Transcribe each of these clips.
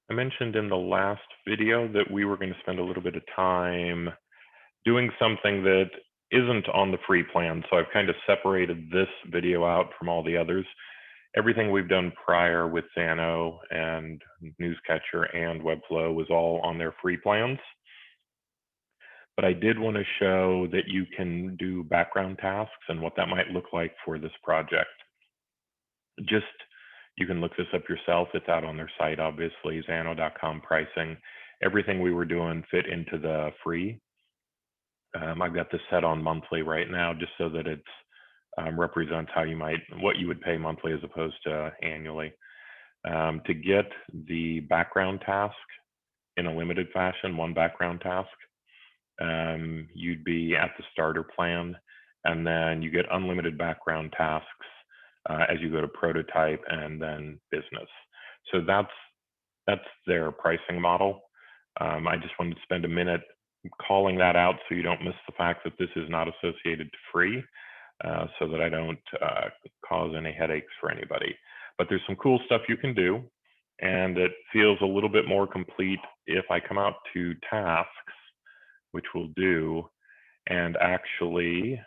I mentioned in the last video that we were going to spend a little bit of time doing something that isn't on the free plan. So I've kind of separated this video out from all the others. Everything we've done prior with Xano and Newscatcher and Webflow was all on their free plans. But I did want to show that you can do background tasks and what that might look like for this project. You can look this up yourself. It's out on their site, obviously, xano.com pricing. Everything we were doing fit into the free. I've got this set on monthly right now, just so that it represents what you would pay monthly as opposed to annually. To get the background task in a limited fashion, one background task, you'd be at the starter plan, and then you get unlimited background tasks as you go to prototype and then business. So that's their pricing model. I just wanted to spend a minute calling that out so you don't miss the fact that this is not associated to free, so that I don't cause any headaches for anybody. But there's some cool stuff you can do, and it feels a little bit more complete if I come out to tasks, which we'll do, and actually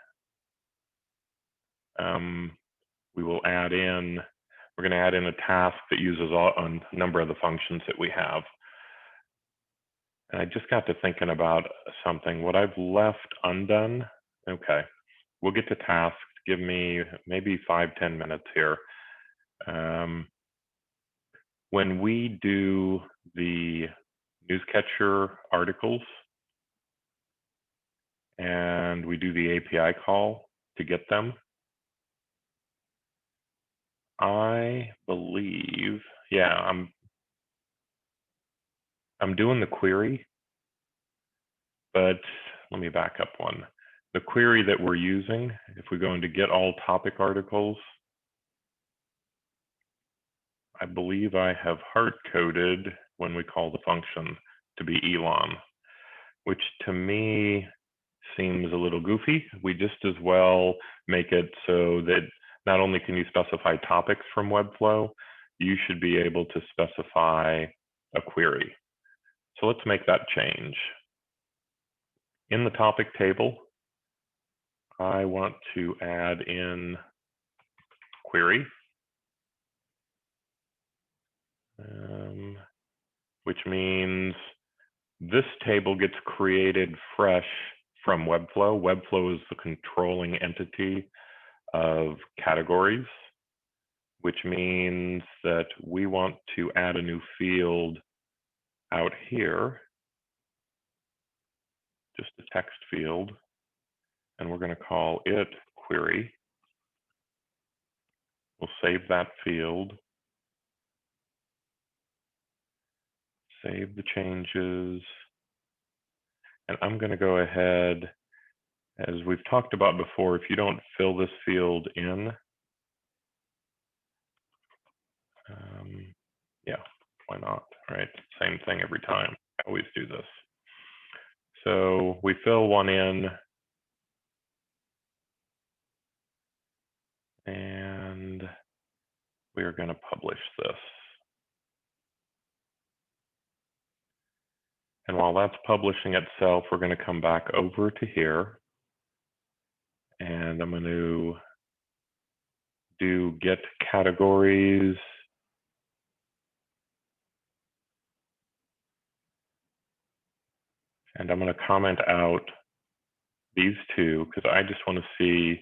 we're going to add in a task that uses a number of the functions that we have. And I just got to thinking about something. What I've left undone, okay, we'll get to tasks. Give me maybe 5-10 minutes here. When we do the Newscatcher articles and we do the API call to get them, I believe, yeah, I'm doing the query, but let me back up one. The query that we're using, if we go into get all topic articles, I believe I have hard-coded when we call the function to be Elon, which to me seems a little goofy. We just as well make it so that not only can you specify topics from Webflow, you should be able to specify a query. So let's make that change. In the topic table, I want to add in query, which means this table gets created fresh from Webflow. Webflow is the controlling entity of categories, which means that we want to add a new field out here, just a text field, and we're going to call it query. We'll save that field, save the changes, and I'm going to go ahead, as we've talked about before, if you don't fill this field in, yeah, why not, right? Same thing every time. I always do this. So we fill one in, and we are going to publish this. And while that's publishing itself, we're going to come back over to here, and I'm going to do get categories. And I'm going to comment out these two because I just want to see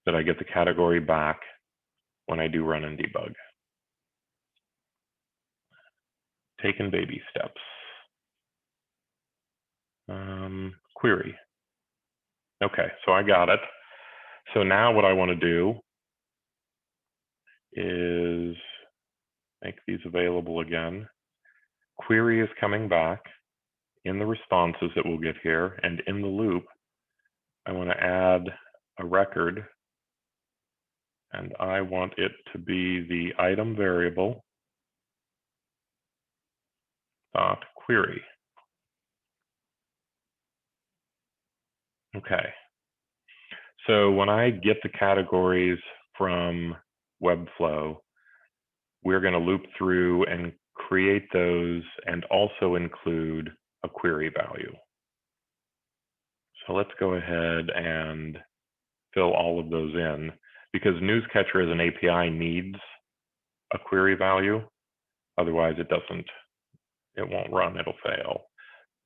that I get the category back when I do run and debug. Taking baby steps. Query. Okay, so I got it. So now what I want to do is make these available again. Query is coming back in the responses that we'll get here, and in the loop, I want to add a record, and I want it to be the item variable dot query. Okay. So when I get the categories from Webflow, we're going to loop through and create those and also include a query value. So let's go ahead and fill all of those in, because Newscatcher as an API needs a query value. Otherwise it won't run, it'll fail.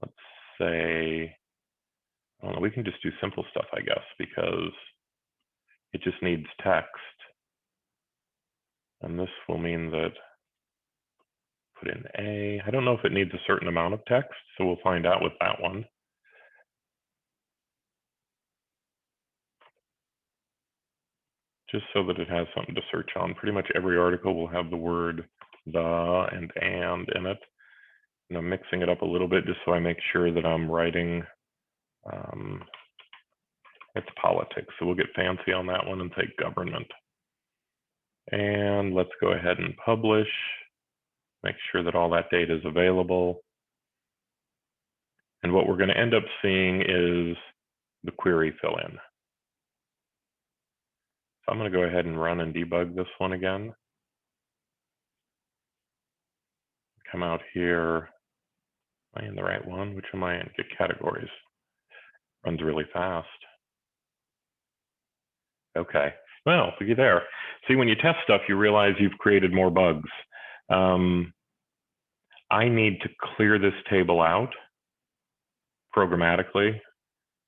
Let's say, I don't know, we can just do simple stuff, I guess, because it just needs text. And this will mean that put in A. I don't know if it needs a certain amount of text, so we'll find out with that one. Just so that it has something to search on. Pretty much every article will have the word the and in it. And I'm mixing it up a little bit just so I make sure that I'm writing it's politics. So we'll get fancy on that one and say government. And let's go ahead and publish. Make sure that all that data is available. And what we're going to end up seeing is the query fill in. So I'm going to go ahead and run and debug this one again. Come out here. Am I in the right one? Which am I in? Get categories. Runs really fast. Okay. Well, looky there. See, when you test stuff, you realize you've created more bugs. I need to clear this table out programmatically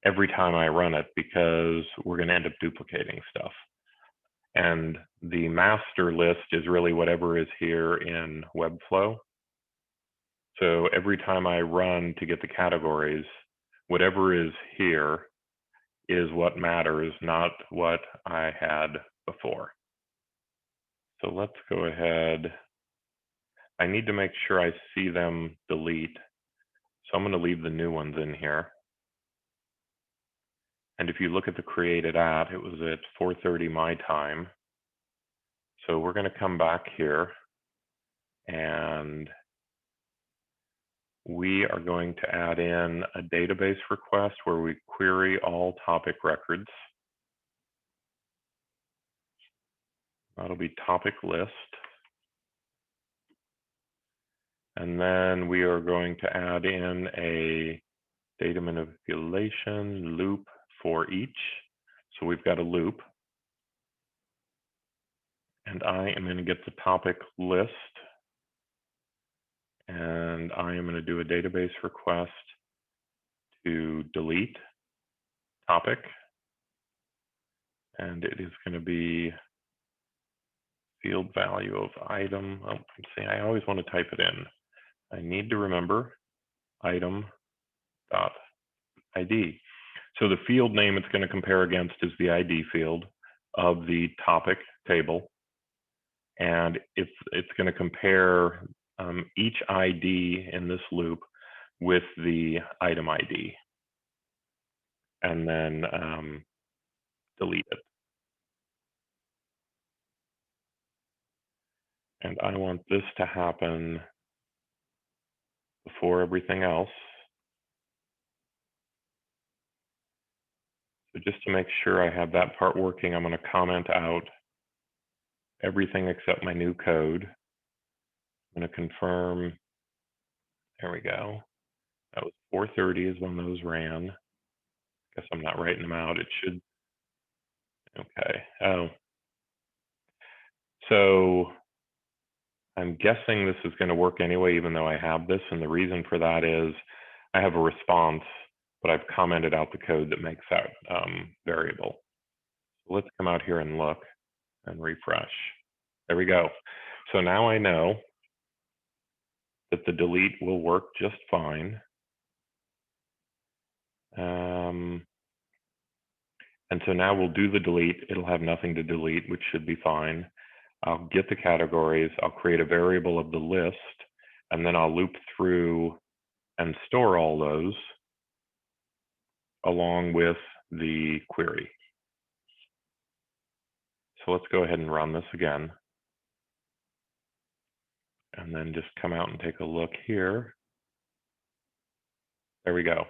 every time I run it, because we're going to end up duplicating stuff. And the master list is really whatever is here in Webflow. So every time I run to get the categories, whatever is here is what matters, not what I had before. So let's go ahead. I need to make sure I see them delete. So I'm going to leave the new ones in here. And if you look at the created at, it was at 4:30 my time. So we're going to come back here and we are going to add in a database request where we query all topic records. That'll be topic list. And then we are going to add in a data manipulation loop for each. So we've got a loop. And I am going to get the topic list. And I am going to do a database request to delete topic. And it is going to be field value of item. Oh, see, I always want to type it in. I need to remember item.id. So the field name it's going to compare against is the ID field of the topic table. And it's going to compare each ID in this loop with the item ID. And then delete it. And I want this to happen before everything else. So just to make sure I have that part working, I'm going to comment out everything except my new code. I'm going to confirm. There we go. That was 4:30 is when those ran. Guess I'm not writing them out. It should. Okay. Oh. So I'm guessing this is going to work anyway, even though I have this. And the reason for that is I have a response, but I've commented out the code that makes that variable. So let's come out here and look and refresh. There we go. So now I know that the delete will work just fine. And so now we'll do the delete. It'll have nothing to delete, which should be fine. I'll get the categories. I'll create a variable of the list, and then I'll loop through and store all those along with the query. So let's go ahead and run this again. And then just come out and take a look here. There we go.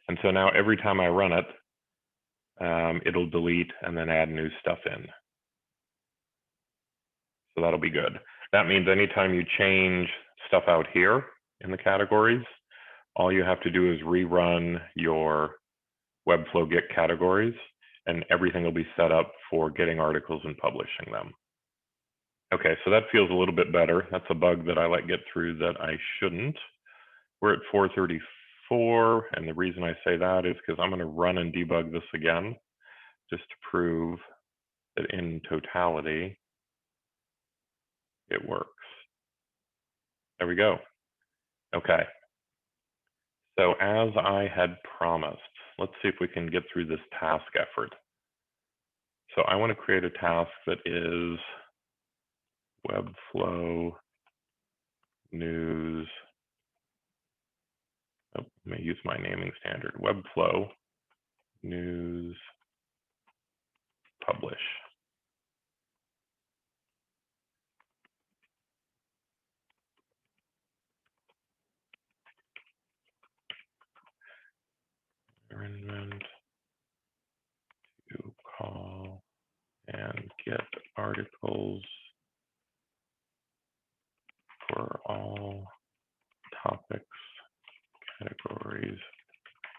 And so now every time I run it, it'll delete and then add new stuff in. So that'll be good. That means anytime you change stuff out here in the categories, all you have to do is rerun your Webflow get categories, and everything will be set up for getting articles and publishing them. Okay, so that feels a little bit better. That's a bug that I let get through that I shouldn't. We're at 434, and the reason I say that is because I'm going to run and debug this again, just to prove that in totality, it works. There we go. Okay. So as I had promised, let's see if we can get through this task effort. So I want to create a task that is Webflow news. Oh, let me use my naming standard. Webflow news publish. Environment to call and get articles for all topics, categories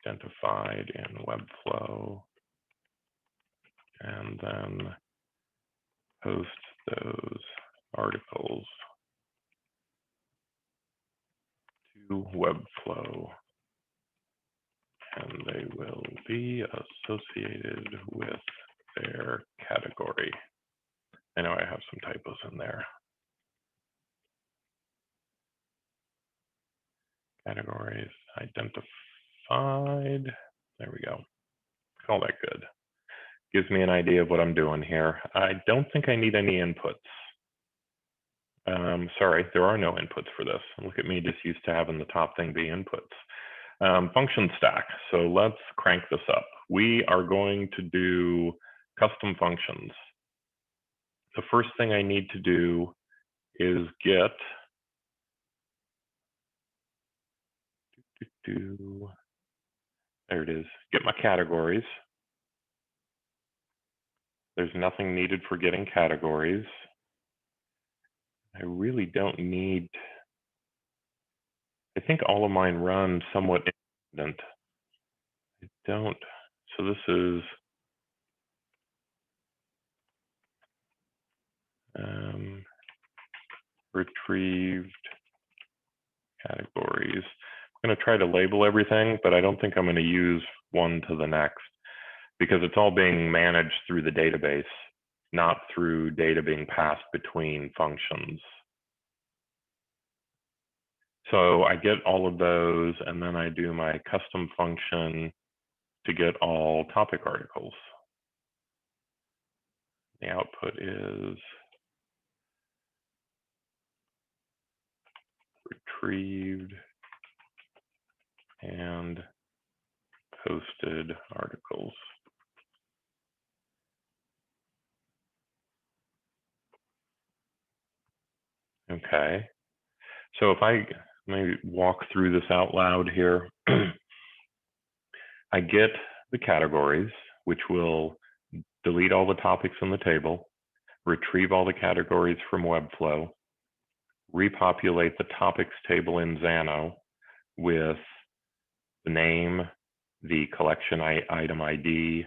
identified in Webflow, and then post those articles to Webflow, and they will be associated with their category. I know I have some typos in there. Categories identified. There we go. Call that good. Gives me an idea of what I'm doing here. I don't think I need any inputs. Sorry, there are no inputs for this. Look at me, just used to having the top thing be inputs. Function stack. So let's crank this up. We are going to do custom functions. The first thing I need to do is get there it is. Get my categories. There's nothing needed for getting categories. I really don't need, I think all of mine run somewhat independent. I don't, so this is retrieved categories. I'm going to try to label everything, but I don't think I'm going to use one to the next because it's all being managed through the database, not through data being passed between functions. So I get all of those, and then I do my custom function to get all topic articles. The output is retrieved and posted articles. Okay, so if I maybe walk through this out loud here, I get the categories, which will delete all the topics in the table, retrieve all the categories from Webflow, repopulate the topics table in Xano with the name, the collection item ID,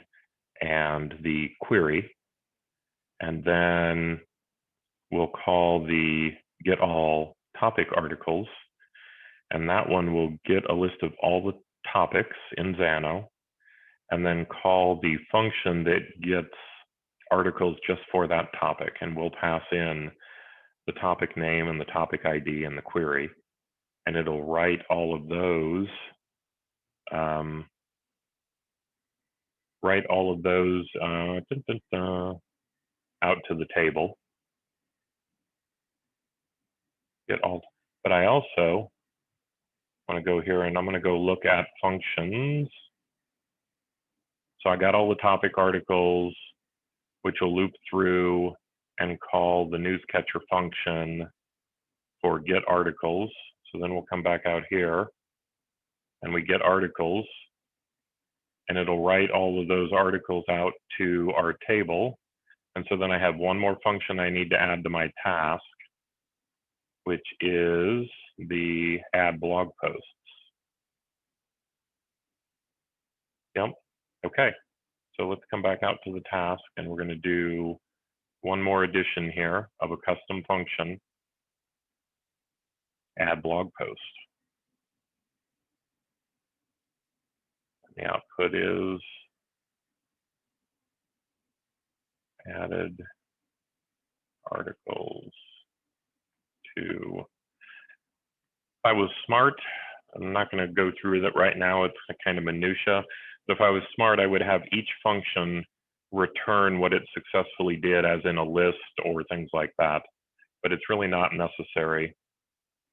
and the query. And then we'll call the get all topic articles. And that one will get a list of all the topics in Xano, and then call the function that gets articles just for that topic. And we'll pass in the topic name and the topic ID and the query. And it'll write all of those, out to the table. Get all, but I also want to go here and I'm going to go look at functions. So I got all the topic articles, which will loop through and call the newscatcher function for get articles. So then we'll come back out here and we get articles, and it'll write all of those articles out to our table. And so then I have one more function I need to add to my task, which is the add blog posts. Yep. Okay. So let's come back out to the task, and we're going to do one more addition here of a custom function, add blog post. The output is added articles to. If I was smart, I'm not going to go through that right now. It's kind of minutia. So if I was smart, I would have each function return what it successfully did, as in a list or things like that. But it's really not necessary.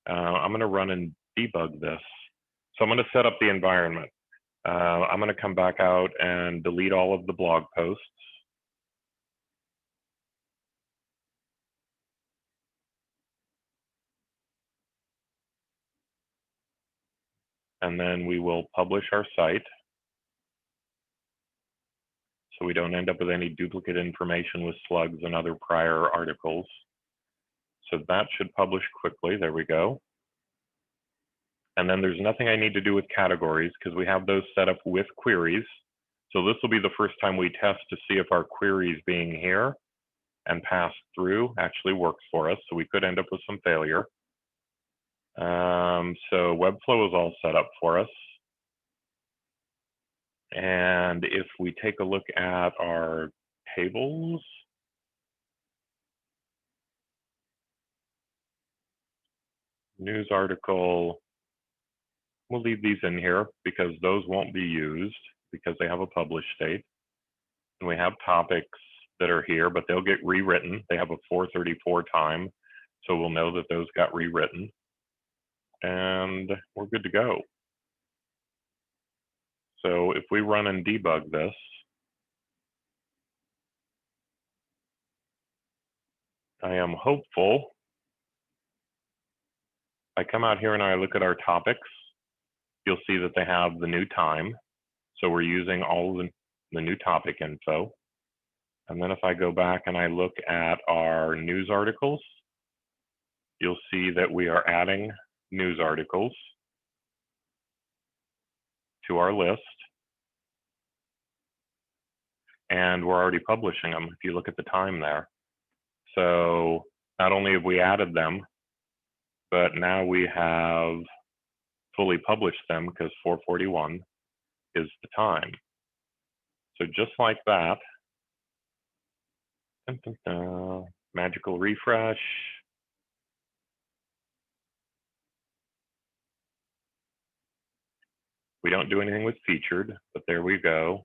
I'm going to run and debug this. So I'm going to set up the environment. I'm going to come back out and delete all of the blog posts. And then we will publish our site so we don't end up with any duplicate information with slugs and other prior articles. So that should publish quickly. There we go. And then there's nothing I need to do with categories because we have those set up with queries. So this will be the first time we test to see if our queries being here and passed through actually works for us. So we could end up with some failure. So Webflow is all set up for us. And if we take a look at our tables, news article, we'll leave these in here because those won't be used because they have a published state. And we have topics that are here, but they'll get rewritten. They have a 434 time, so we'll know that those got rewritten. And we're good to go. So if we run and debug this, I am hopeful. I come out here and I look at our topics, you'll see that they have the new time. So we're using all of the new topic info. And then if I go back and I look at our news articles, you'll see that we are adding news articles to our list. And we're already publishing them if you look at the time there. So not only have we added them, but now we have fully published them because 441 is the time. So just like that, dun, dun, dun, magical refresh. We don't do anything with featured, but there we go.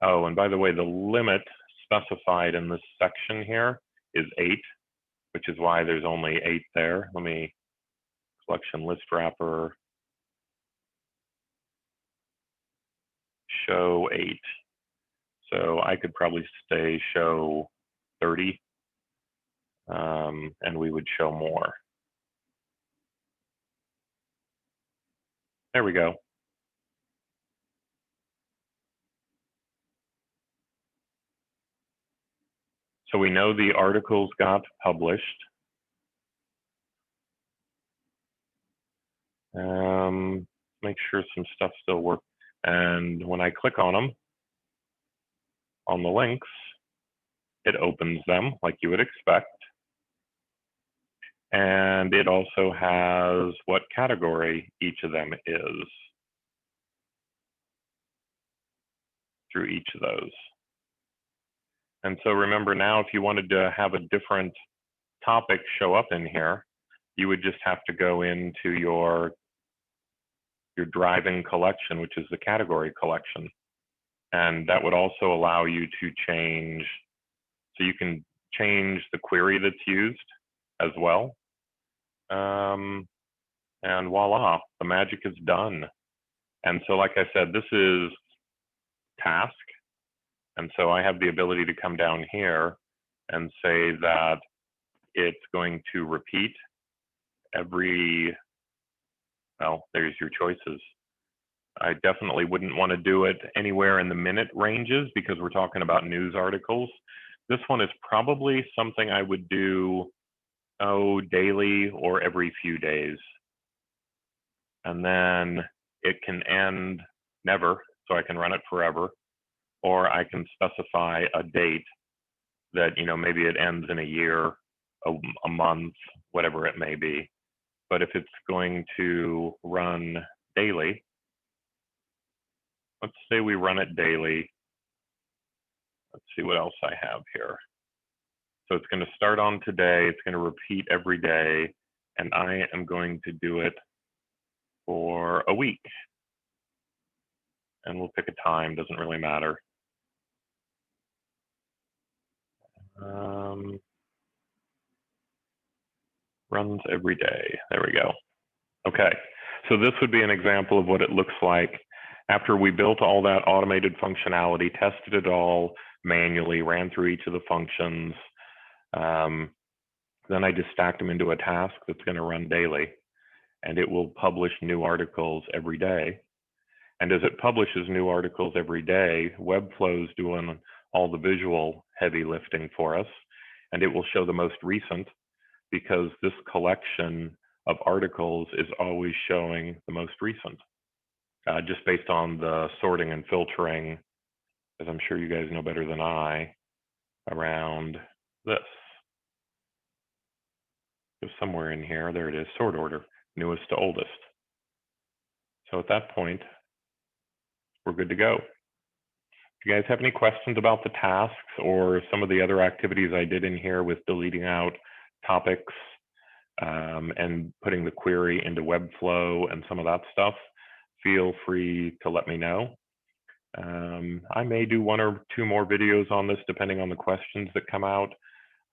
Oh, and by the way, the limit specified in this section here is 8, which is why there's only 8 there. Let me collection list wrapper show 8. So I could probably say show 30, and we would show more. There we go. So we know the articles got published. Make sure some stuff still works. And when I click on them, on the links, it opens them like you would expect. And it also has what category each of them is through each of those. And so remember now, if you wanted to have a different topic show up in here, you would just have to go into your driving collection, which is the category collection. And that would also allow you to change, so you can change the query that's used as well. And voila, the magic is done. And so like I said, this is task. And so I have the ability to come down here and say that it's going to repeat every, well, there's your choices. I definitely wouldn't want to do it anywhere in the minute ranges because we're talking about news articles. This one is probably something I would do, daily or every few days. and then it can end never, so I can run it forever, or I can specify a date that, maybe it ends in a year, a month, whatever it may be. But if it's going to run daily, let's say we run it daily. Let's see what else I have here. So it's going to start on today. It's going to repeat every day. And I am going to do it for a week. And we'll pick a time, doesn't really matter. Runs every day. There we go. Okay, so this would be an example of what it looks like after we built all that automated functionality, tested it all manually, ran through each of the functions. Then I just stacked them into a task that's going to run daily, and it will publish new articles every day. And as it publishes new articles every day, Webflow's doing all the visual heavy lifting for us, and it will show the most recent, because this collection of articles is always showing the most recent, just based on the sorting and filtering, as I'm sure you guys know better than I, around this. So somewhere in here, there it is, sort order, newest to oldest. So at that point, we're good to go. If you guys have any questions about the tasks or some of the other activities I did in here with deleting out topics and putting the query into Webflow and some of that stuff, feel free to let me know. I may do 1 or 2 more videos on this depending on the questions that come out.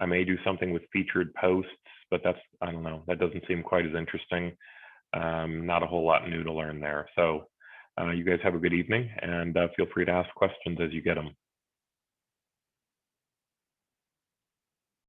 I may do something with featured posts, but that's, I don't know, that doesn't seem quite as interesting. Not a whole lot new to learn there. So you guys have a good evening, and feel free to ask questions as you get them.